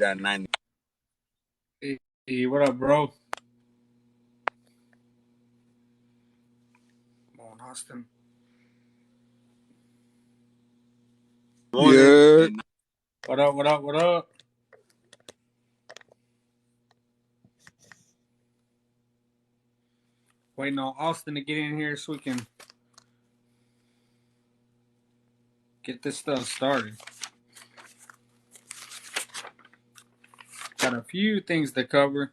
Got 90. Hey, what up, bro? Come on, Austin. Yeah. What up, what up, what up? Waiting on Austin to get in here so we can get this stuff started. Got a few things to cover.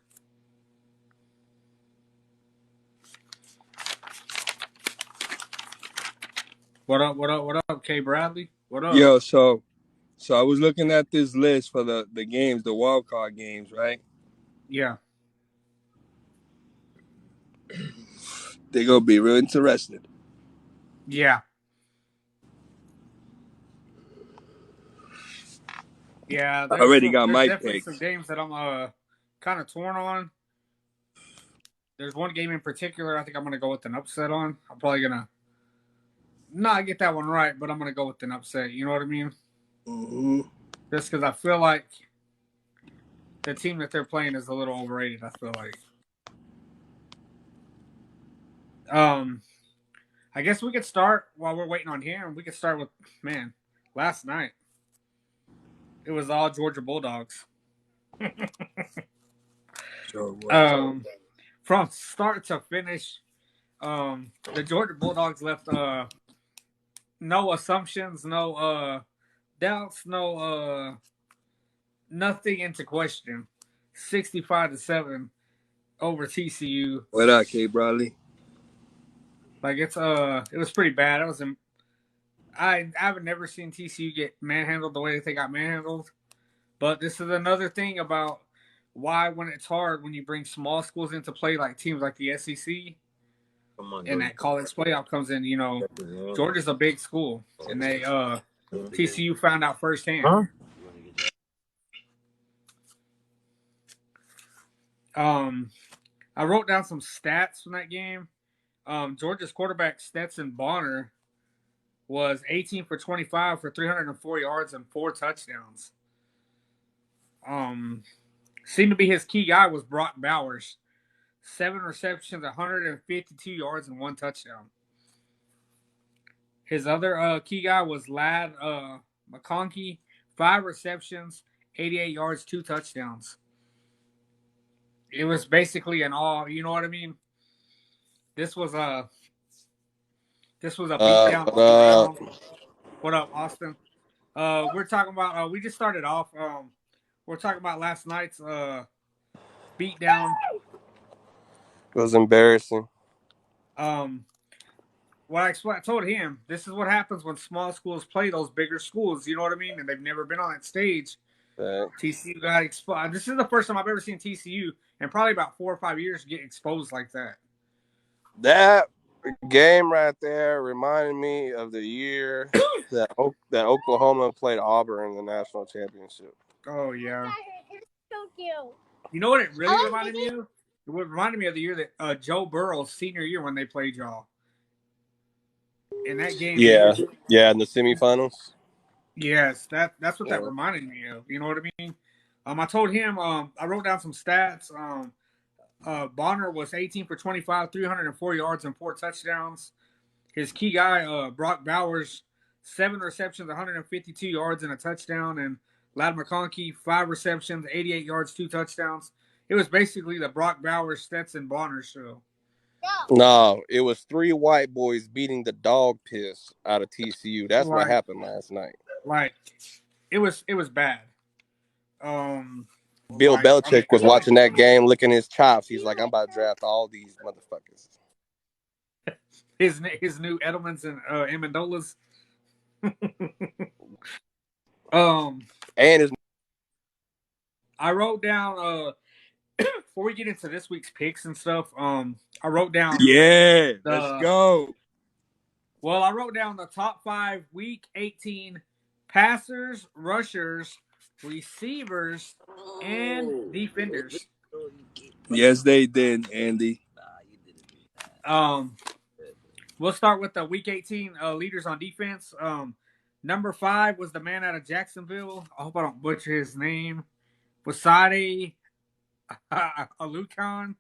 What up, what up, what up, K. Bradley? What up? Yo, so I was looking at this list for the games, the wild card games, right? Yeah. They're gonna be real interested. Yeah. Yeah, I already got there's my definitely picks. some games that I'm kind of torn on. There's one game in particular I think I'm going to go with an upset on. I'm probably going to not get that one right, but I'm going to go with an upset. You know what I mean? Mm-hmm. Just because I feel like the team that they're playing is a little overrated, I feel like. I guess we could start while we're waiting on him. We could start with, last night. It was all Georgia Bulldogs. From start to finish, the Georgia Bulldogs left no assumptions, no doubts, no nothing into question. 65-7 over TCU. What up, K. Bradley? Like it was pretty bad. I haven't never seen TCU get manhandled the way that they got manhandled. But this is another thing about why when it's hard when you bring small schools into play, like teams like the SEC, and that college playoff comes in. You know, Georgia's a big school, and they TCU found out firsthand. Huh? I wrote down some stats from that game. Georgia's quarterback Stetson Bonner was 18 for 25 for 304 yards and 4 touchdowns. Seemed to be his key guy was Brock Bowers. 7 receptions, 152 yards, and 1 touchdown. His other key guy was Ladd McConkey. 5 receptions, 88 yards, 2 touchdowns. It was basically an all, you know what I mean? This was a beatdown. What up, Austin? We're talking about we just started off. We're talking about last night's beatdown. It was embarrassing. What I told him, this is what happens when small schools play those bigger schools. You know what I mean? And they've never been on that stage. TCU got exposed. This is the first time I've ever seen TCU in probably about 4 or 5 years get exposed like that. That game right there reminded me of the year that Oklahoma played Auburn in the national championship. Oh, yeah. You know what it really reminded me of? It reminded me of the year that Joe Burrow's senior year when they played y'all. In that game. Yeah, in the semifinals. Yes, that's what that reminded me of. You know what I mean? I told him, I wrote down some stats. Bonner was 18 for 25, 304 yards and 4 touchdowns. His key guy, Brock Bowers, 7 receptions, 152 yards and a touchdown. And Ladd McConkey, 5 receptions, 88 yards, 2 touchdowns. It was basically the Brock Bowers, Stetson Bonner show. No, it was 3 white boys beating the dog piss out of TCU. That's what happened last night. Like, it was bad. Bill Belichick was watching that game, licking his chops. He's like, I'm about to draft all these motherfuckers. His new Edelmans and Amendolas. And his. I wrote down before we get into this week's picks and stuff. I wrote down. Yeah, let's go. Well, I wrote down the top 5 Week 18 passers, rushers, receivers, and defenders. Yes, they did, Andy. We'll start with the Week 18 leaders on defense. Number 5 was the man out of Jacksonville. I hope I don't butcher his name. Wasade Alucon,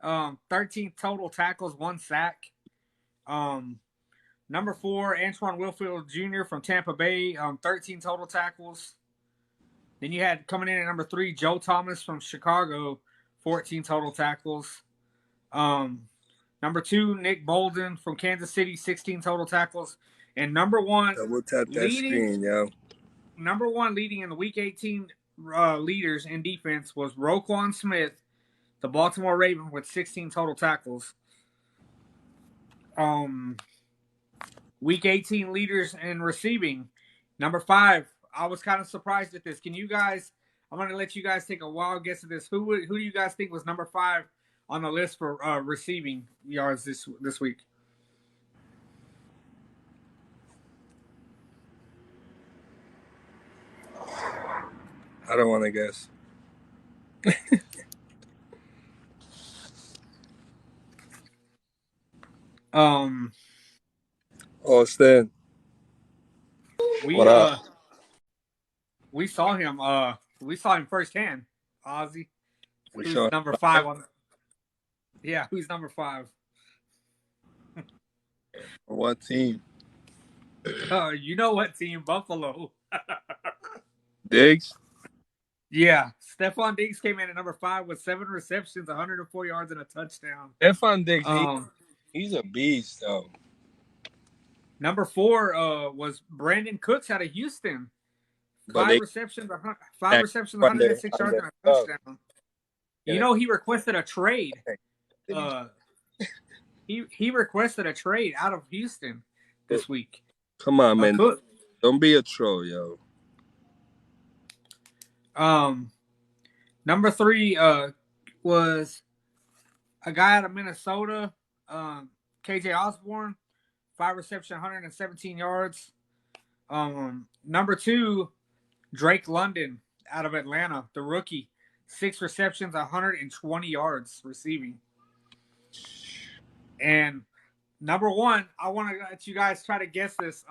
13 total tackles, 1 sack. Number 4, Antoine Wilfield Jr. from Tampa Bay, 13 total tackles. Then you had coming in at number 3, Joe Thomas from Chicago, 14 total tackles. Number 2, Nick Bolden from Kansas City, 16 total tackles. And number 1, double tap that screen, yo. Number 1 leading in the Week 18 leaders in defense was Roquan Smith, the Baltimore Ravens, with 16 total tackles. Week 18 leaders in receiving. Number 5, I was kind of surprised at this. I'm going to let you guys take a wild guess at this. Who do you guys think was number 5 on the list for receiving yards this week? I don't want to guess. Austin. What up? We saw him. We saw him firsthand. Ozzy. Who's number 5 on? Yeah, who's number 5? What team? You know what team? Buffalo. Diggs? Yeah. Stephon Diggs came in at number 5 with 7 receptions, 104 yards, and a touchdown. Stephon Diggs, he's a beast, though. Number 4 was Brandon Cooks out of Houston. 5 receptions, 106 yards, and a touchdown. You know, he requested a trade. He requested a trade out of Houston this week. Come on, man. Don't be a troll, yo. Number 3 was a guy out of Minnesota, KJ Osborne, 5 receptions, 117 yards. Number 2, Drake London out of Atlanta, the rookie, 6 receptions, 120 yards receiving. And number 1, I want to let you guys try to guess this.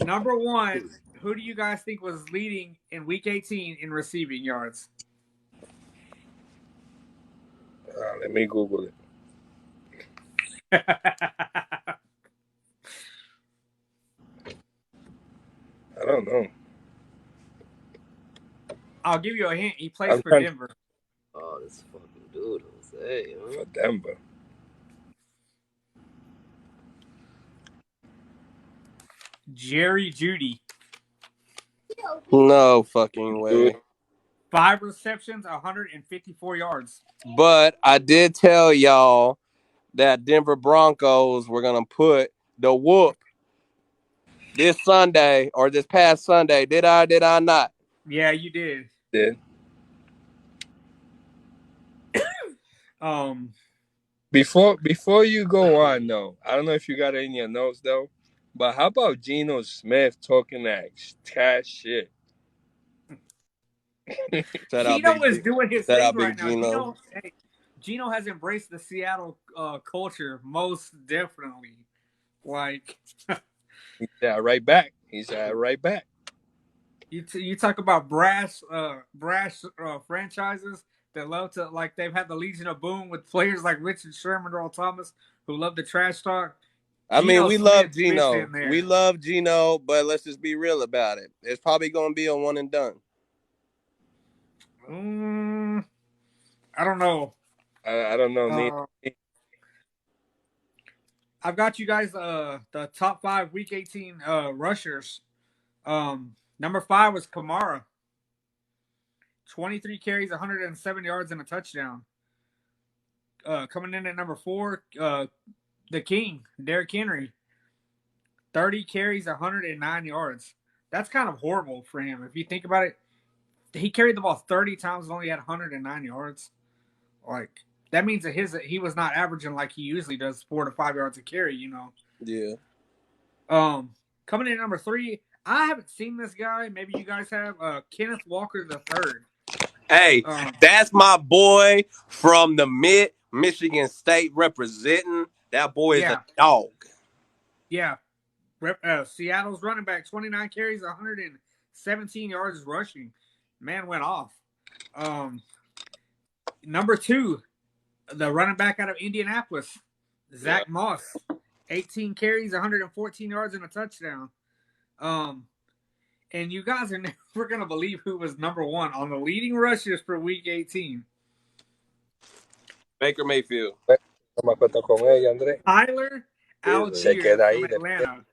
Number 1, who do you guys think was leading in Week 18 in receiving yards? Let me Google it. I don't know. I'll give you a hint. He plays for Denver. Oh, this fucking dude, Jose. Huh? For Denver. Jerry Jeudy. No fucking way. 5 receptions, 154 yards. But I did tell y'all that Denver Broncos were going to put the whoop this Sunday or this past Sunday. Did I not? Yeah, you did. Did. Before you go on, though, I don't know if you got it in your notes, though, but how about Geno Smith talking that cat shit? Geno is doing his thing right now. Geno has embraced the Seattle culture most definitely. Like he's right back. Right back. You talk about brash franchises that love to, like, they've had the Legion of Boom with players like Richard Sherman, Earl Thomas, who love to trash talk. I mean, we love Geno. We love Geno, but let's just be real about it. It's probably going to be a one and done. I don't know. I don't know. I've got you guys the top 5 Week 18 rushers. Number 5 was Kamara. 23 carries, 107 yards, and a touchdown. Coming in at number 4, the King, Derrick Henry. 30 carries, 109 yards. That's kind of horrible for him. If you think about it, he carried the ball 30 times and only had 109 yards. Like, that means that he was not averaging like he usually does, 4 to 5 yards a carry, you know. Yeah. Coming in at number 3, I haven't seen this guy. Maybe you guys have. Kenneth Walker III. Hey, that's my boy from the Michigan State representing. That boy is a dog. Yeah. Seattle's running back, 29 carries, 117 yards rushing. Man went off. Number 2, the running back out of Indianapolis, Zach Moss, 18 carries, 114 yards, and a touchdown. And you guys are never going to believe who was number 1 on the leading rushers for Week 18. Baker Mayfield. Tyler Algier from Atlanta.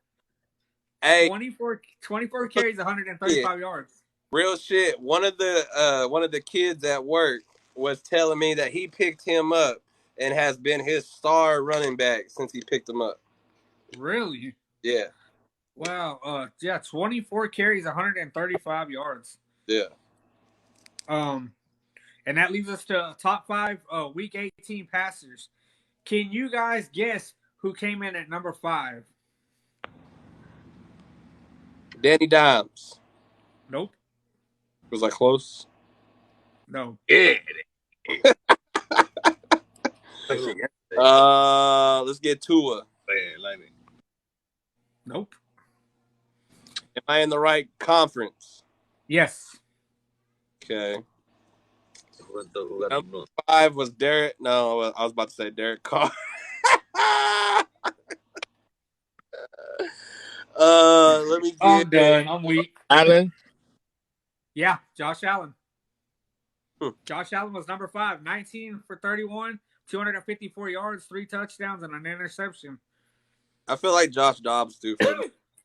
Hey, 24 carries, 135 yards. Real shit. One of the kids at work was telling me that he picked him up and has been his star running back since he picked him up. Really? Yeah. Wow. 24 carries, 135 yards. Yeah. And that leaves us to top 5 Week 18 passers. Can you guys guess who came in at number 5? Danny Dimes. Nope. Was I close? No. Yeah. Let's get Tua. Nope. Am I in the right conference? Yes. Okay. Number 5 was Derek. No, I was about to say Derek Carr. Let me get. I'm done. I'm weak. Allen. Yeah, Josh Allen. Josh Allen was number 5, 19 for 31, 254 yards, 3 touchdowns, and an interception. I feel like Josh Dobbs too for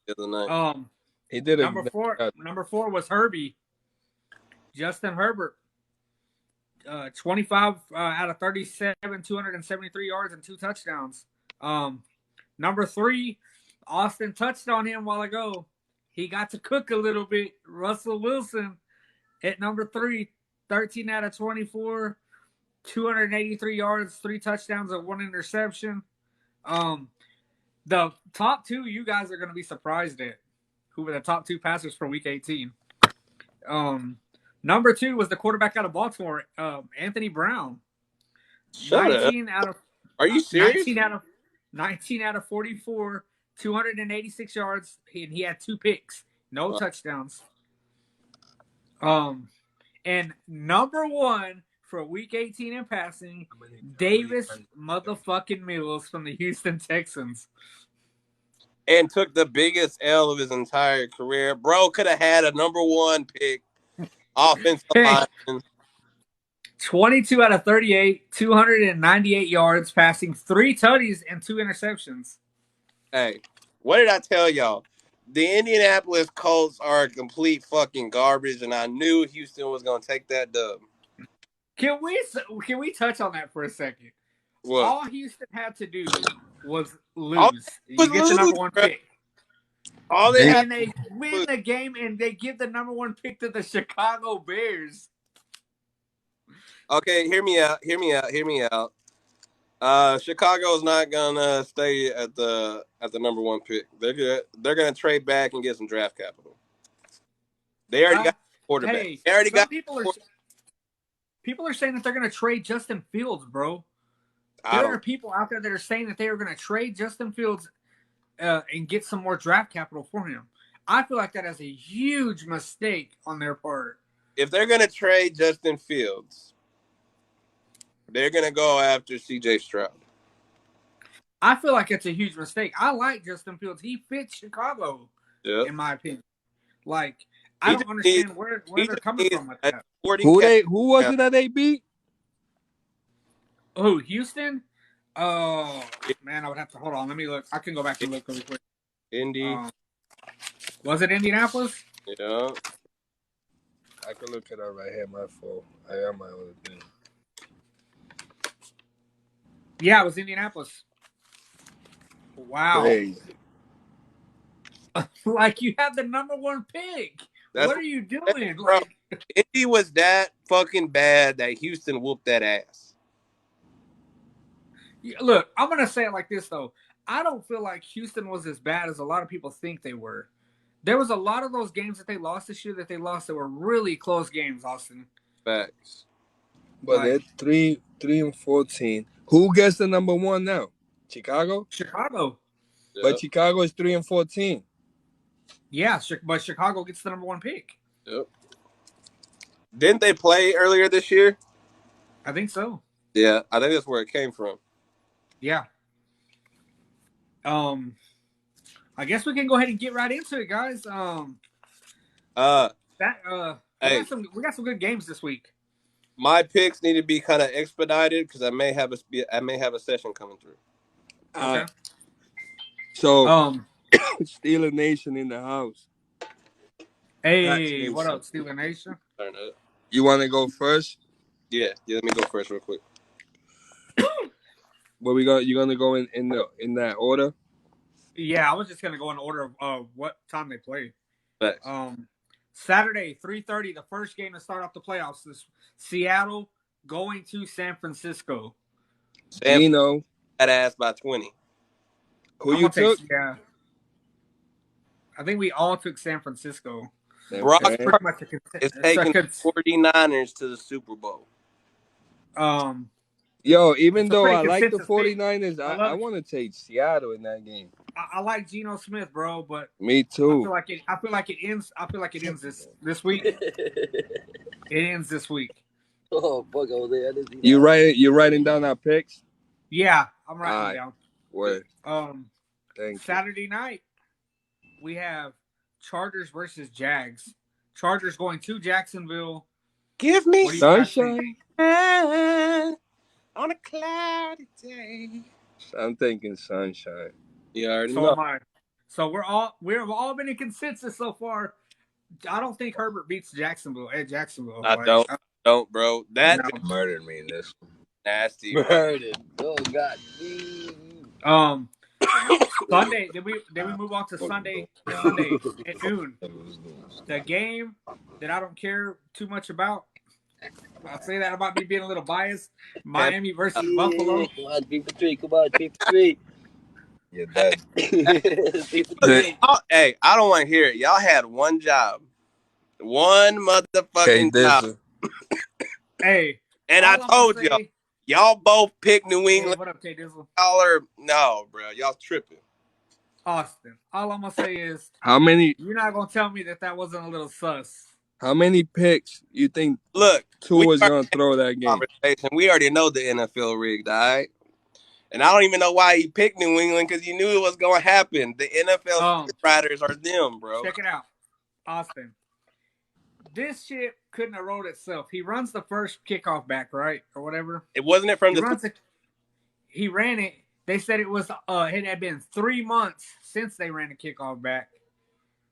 the other night. He did Number four was Herbie. Justin Herbert. 25 out of 37, 273 yards and 2 touchdowns. Number 3, Austin touched on him a while ago. He got to cook a little bit. Russell Wilson at number 3, 13 out of 24, 283 yards, 3 touchdowns, and 1 interception. The top 2 you guys are going to be surprised at. Who were the top 2 passers for Week 18? Number 2 was the quarterback out of Baltimore, Anthony Brown. Shut up. Are you serious? 19 out of 44, 286 yards, and he had 2 picks, no touchdowns. And number 1 for Week 18 in passing, Davis motherfucking Mills from the Houston Texans. And took the biggest L of his entire career. Bro could have had a number 1 pick. Offensive lineman. 22 out of 38, 298 yards, passing 3 tutties and 2 interceptions. Hey, what did I tell y'all? The Indianapolis Colts are complete fucking garbage, and I knew Houston was going to take that dub. Can we touch on that for a second? What? All Houston had to do was lose. You get the number 1 pick. And they win the game, and they give the number 1 pick to the Chicago Bears. Okay, hear me out. Chicago's not gonna stay at the number 1 pick. They're gonna trade back and get some draft capital. They already got a quarterback. Hey, they already got. People are saying that they're gonna trade Justin Fields, bro. There are people out there that are saying that they are gonna trade Justin Fields and get some more draft capital for him. I feel like that is a huge mistake on their part. If they're gonna trade Justin Fields, they're going to go after C.J. Stroud. I feel like it's a huge mistake. I like Justin Fields. He fits Chicago, in my opinion. Like, I don't understand where they're coming from with that. Who was it that they beat? Oh, Houston? Oh, man, I would have to – hold on. Let me look. I can go back and look really quick. Indy. Was it Indianapolis? Yeah. I can look it up right here. My fault. I got my other thing. Yeah, it was Indianapolis. Wow. Crazy. Like, you have the number 1 pick. What are you doing? Bro, Indy was that fucking bad that Houston whooped that ass. Look, I'm going to say it like this, though. I don't feel like Houston was as bad as a lot of people think they were. There was a lot of those games that they lost this year that were really close games, Austin. Facts. But they're 3-14. Who gets the number 1 now? Chicago? Chicago. Yep. But Chicago is 3-14. Yeah, but Chicago gets the number 1 pick. Yep. Didn't they play earlier this year? I think so. Yeah, I think that's where it came from. Yeah. I guess we can go ahead and get right into it, guys. Uh, We hey, got some good games this week. my picks need to be kind of expedited because I may have a session coming through. Okay. So, Um. Steeler Nation in the house. Hey, what up, Steeler Nation? Turn up. You want to go first? Yeah. Let me go first real quick. Where you gonna go in that order? Yeah, I was just gonna go in order of what time they play. Thanks. Saturday, 3:30, the first game to start off the playoffs is Seattle going to San Francisco. Gino, that ass by 20. Who you took? Yeah. I think we all took San Francisco. Brock Okay. is taking the 49ers to the Super Bowl. Yo, even though I like the consensus 49ers, I want to take Seattle in that game. I like Geno Smith, bro, but Me too. I feel like it ends this week. It ends this week. Oh, fuck over there. You writing down our picks? Yeah, I'm writing down. Word. Saturday night, we have Chargers versus Jags. Chargers going to Jacksonville. Give me sunshine on a cloudy day. I'm thinking sunshine. You already know. Am I. So we've all been in consensus so far. I don't think Herbert beats Jacksonville at Jacksonville. I don't, bro. That murdered me in this one. Nasty. Murdered. Oh God. Sunday. Then we move on to Sunday at noon. The game that I don't care too much about. I'll say that about me being a little biased. Miami versus Buffalo. Come on, keep the tree. Come on, keep the tree. You're dead. Hey, I don't want to hear it. Y'all had one job. One motherfucking job. Hey. And I told y'all both picked New England. Hey, what up, K Dizzle? No, bro. Y'all tripping. Austin, all I'm going to say is how many? You're not going to tell me that wasn't a little sus. How many picks you think Tua's going to throw that game? We already know the NFL rigged, all right? And I don't even know why he picked New England because he knew it was going to happen. The NFL riders are them, bro. Check it out. Austin. This shit couldn't have rolled itself. He runs the first kickoff back, right? Or whatever. It wasn't from he ran it. They said it had been 3 months since they ran the kickoff back.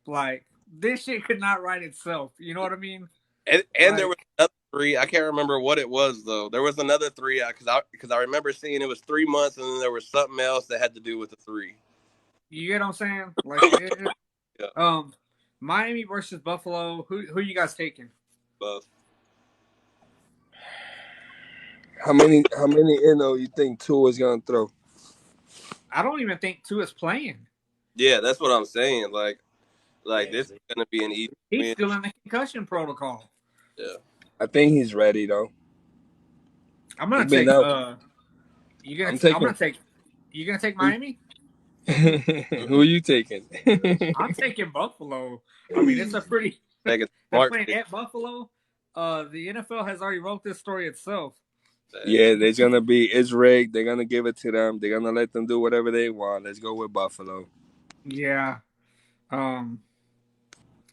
Like, this shit could not write itself. You know what I mean? And there was another 3. I can't remember what it was, though. There was another 3 because I remember seeing it was 3 months and then there was something else that had to do with the 3. You get what I'm saying? Like, yeah. Miami versus Buffalo. Who you guys taking? Buff. How many you think Tua's gonna throw? I don't even think Tua's playing. Yeah, that's what I'm saying. Like this is gonna be an easy He's win. still in the concussion protocol. Yeah. I think he's ready though. I'm gonna take you're gonna take Miami? Who are you taking? I'm taking Buffalo. I mean, it's a pretty they're playing at Buffalo. The NFL has already wrote this story itself. Yeah, there's gonna be it's rigged. They're gonna give it to them. They're gonna let them do whatever they want. Let's go with Buffalo. Yeah.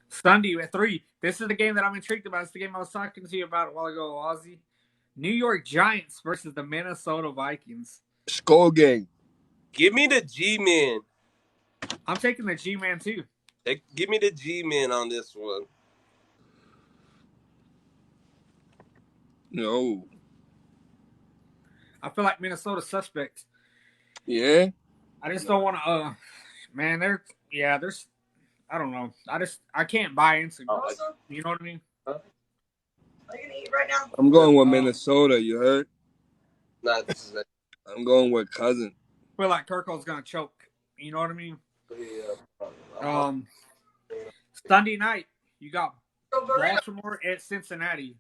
Sunday at 3. This is the game that I'm intrigued about. It's the game I was talking to you about a while ago, Ozzy. New York Giants versus the Minnesota Vikings. Skull game. Give me the G-Men. I'm taking the G-Man too. Give me the G-Men on this one. No. I feel like Minnesota suspects. Yeah. I just don't want to. Man, there's. I don't know. I can't buy into. You know what I mean? Are you gonna eat right now? I'm going with Minnesota. You heard? Nah, this is it. I'm going with Cousin. I feel like Kirkle's gonna choke. You know what I mean? Sunday night, you got Baltimore at Cincinnati.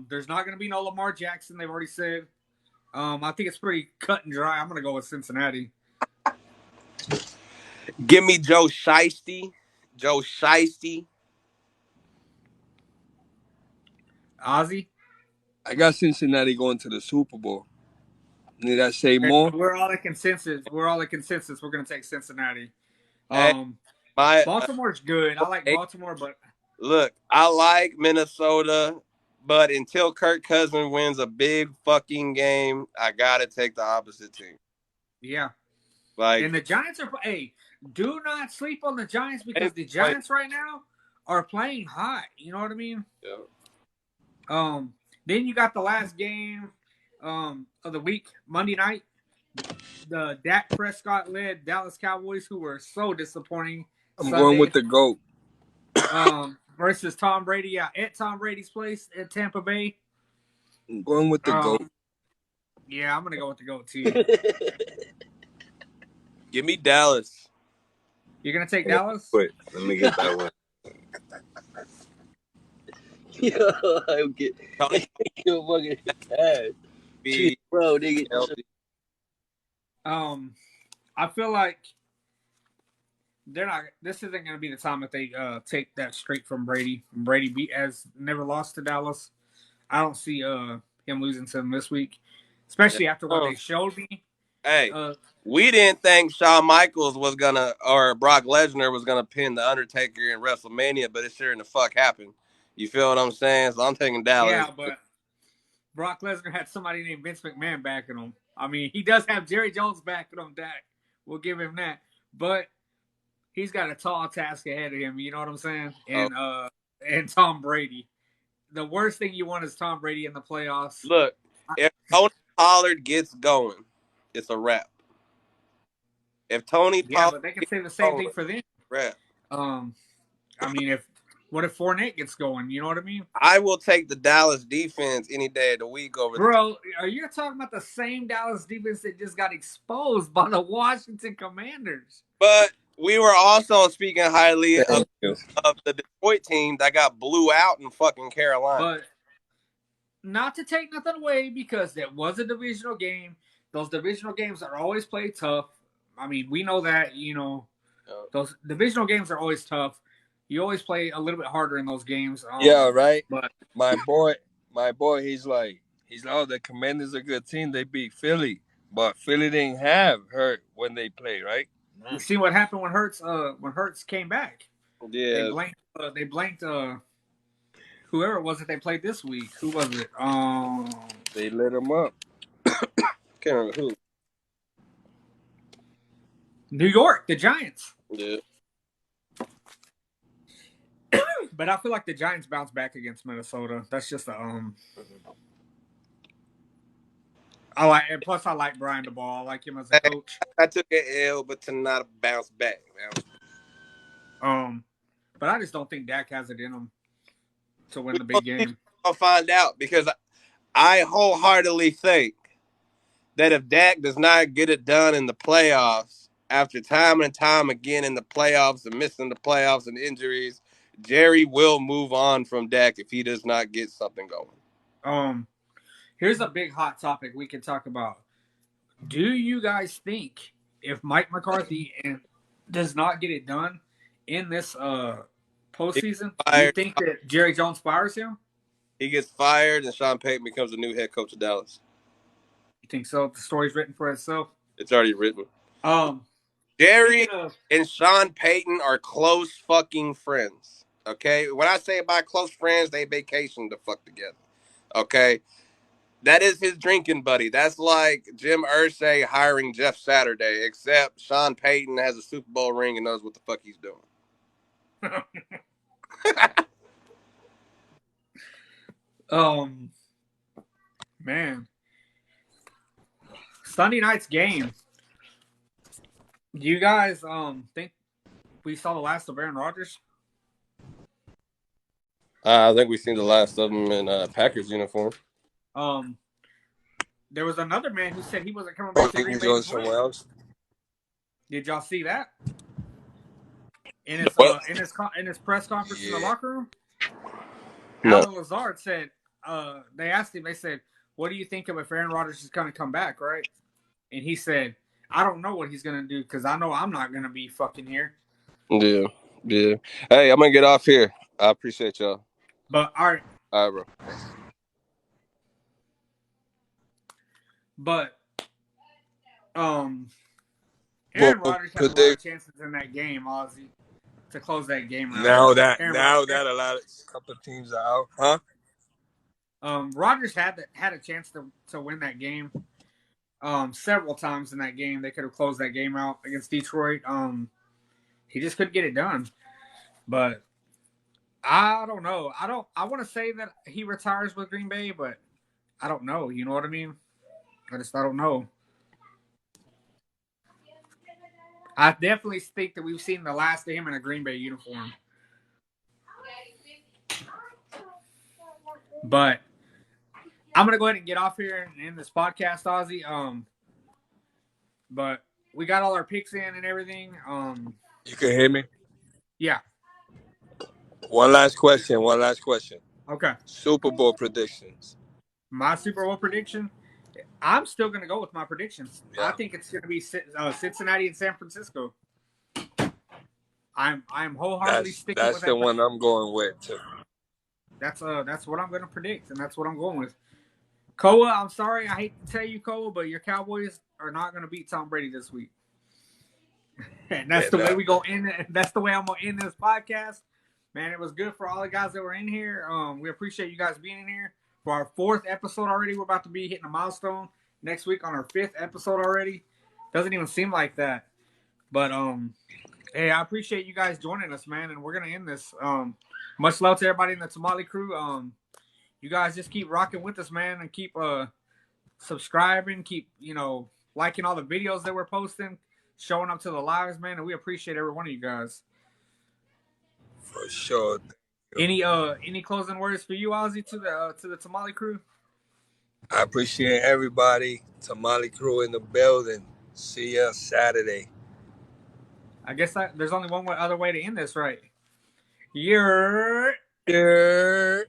There's not gonna be no Lamar Jackson. They've already said. I think it's pretty cut and dry. I'm gonna go with Cincinnati. Give me Joe Shiesty. Ozzy. I got Cincinnati going to the Super Bowl. Need I say more? We're all in consensus. We're gonna take Cincinnati. Hey, my Baltimore's good. I like Baltimore, but look, I like Minnesota, but until Kirk Cousins wins a big fucking game, I gotta take the opposite team. yeah. Like, And the Giants are. Hey, do not sleep on the Giants because the Giants right now are playing hot. You know what I mean? yeah. Then you got the last game of the week, Monday night. The Dak Prescott led Dallas Cowboys, who were so disappointing. I'm going with the GOAT. Versus Tom Brady at Tom Brady's place at Tampa Bay. I'm going with the GOAT. Yeah, I'm gonna go with the GOAT too. Give me Dallas. You're gonna take Dallas? Wait, let me get that one. Yo, I'm getting yo fucking ass. Bro, nigga. I feel like they're not. This isn't gonna be the time that they take that straight from Brady. Brady has never lost to Dallas. I don't see him losing to them this week, especially after what they showed me. Hey, we didn't think Shawn Michaels was gonna or Brock Lesnar was gonna pin the Undertaker in WrestleMania, but it sure in the fuck happened. You feel what I'm saying? So I'm taking Dallas. Yeah, but Brock Lesnar had somebody named Vince McMahon backing him. I mean, he does have Jerry Jones backing him, Dak. We'll give him that. But he's got a tall task ahead of him, you know what I'm saying? And Tom Brady. The worst thing you want is Tom Brady in the playoffs. Look, if Tony Pollard gets going, it's a wrap. If Tony Pollard, but they can say the same thing for them. Wrap. I mean, what if Fournette gets going? You know what I mean? I will take the Dallas defense any day of the week over. Bro, are you talking about the same Dallas defense that just got exposed by the Washington Commanders? But we were also speaking highly of the Detroit team that got blew out in fucking Carolina. But not to take nothing away because it was a divisional game. Those divisional games are always played tough. I mean, we know that, you know, those divisional games are always tough. You always play a little bit harder in those games. Yeah, right. But my boy, he's like, oh, the Commanders are a good team. They beat Philly, but Philly didn't have Hurt when they played, right? You see what happened when Hurts came back? Yeah, they blanked whoever it was that they played this week. Who was it? They lit him up. Can't remember who. New York, the Giants. Yeah. But I feel like the Giants bounce back against Minnesota. That's just I like Brian DeBall. I like him as a coach. I took an L, but to not bounce back, man. But I just don't think Dak has it in him to win the big game. I'll find out because I wholeheartedly think that if Dak does not get it done in the playoffs, after time and time again in the playoffs and missing the playoffs and injuries, Jerry will move on from Dak if he does not get something going. Here's a big hot topic we can talk about. Do you guys think if Mike McCarthy does not get it done in this postseason, do you think that Jerry Jones fires him? He gets fired and Sean Payton becomes the new head coach of Dallas. You think so? The story's written for itself? It's already written. Jerry and Sean Payton are close fucking friends. Okay? When I say by close friends, they vacation to fuck together. Okay? That is his drinking buddy. That's like Jim Irsay hiring Jeff Saturday, except Sean Payton has a Super Bowl ring and knows what the fuck he's doing. Man. Sunday night's game. Do you guys think we saw the last of Aaron Rodgers? I think we've seen the last of him in Packers uniform. There was another man who said he wasn't coming back to Green Bay. Going somewhere else. Did y'all see that? In his press conference in the locker room? No. Alan Lazard said, they asked him, they said, what do you think of if Aaron Rodgers is going to come back, right? And he said, I don't know what he's going to do because I know I'm not going to be fucking here. Yeah. Hey, I'm going to get off here. I appreciate y'all. But, all right, All right, bro. But Aaron Well, Rodgers had a lot of predict chances in that game, Ozzy, to close that game out. now that Aaron a lot of couple of teams are out, huh? Rodgers had a chance to win that game. Several times in that game, they could have closed that game out against Detroit. He just couldn't get it done. But I don't know. I want to say that he retires with Green Bay, but I don't know. You know what I mean? I don't know. I definitely think that we've seen the last of him in a Green Bay uniform. But I'm gonna go ahead and get off here and end this podcast, Ozzy. But we got all our picks in and everything. You can hear me. Yeah. One last question. Okay. Super Bowl predictions. My Super Bowl prediction. I'm still gonna go with my predictions. Yeah. I think it's gonna be Cincinnati and San Francisco. I'm wholeheartedly sticking with that. That's the one I'm going with too. That's what I'm gonna predict, and that's what I'm going with. Koa, I'm sorry, I hate to tell you, Koa, but your Cowboys are not gonna beat Tom Brady this week. And that's the way we go in. That's the way I'm gonna end this podcast. Man, it was good for all the guys that were in here. We appreciate you guys being in here for our 4th episode already. We're about to be hitting a milestone next week on our 5th episode already. Doesn't even seem like that. But hey, I appreciate you guys joining us, man, and we're gonna end this. Much love to everybody in the Tamale crew. You guys just keep rocking with us, man, and keep subscribing, keep liking all the videos that we're posting, showing up to the lives, man, and we appreciate every one of you guys. For sure. Any closing words for you, Ozzy, to the Tamale crew? I appreciate everybody. Tamale crew in the building. See ya Saturday. I guess there's only one other way to end this, right? Yerrrrr. Yerrrrr.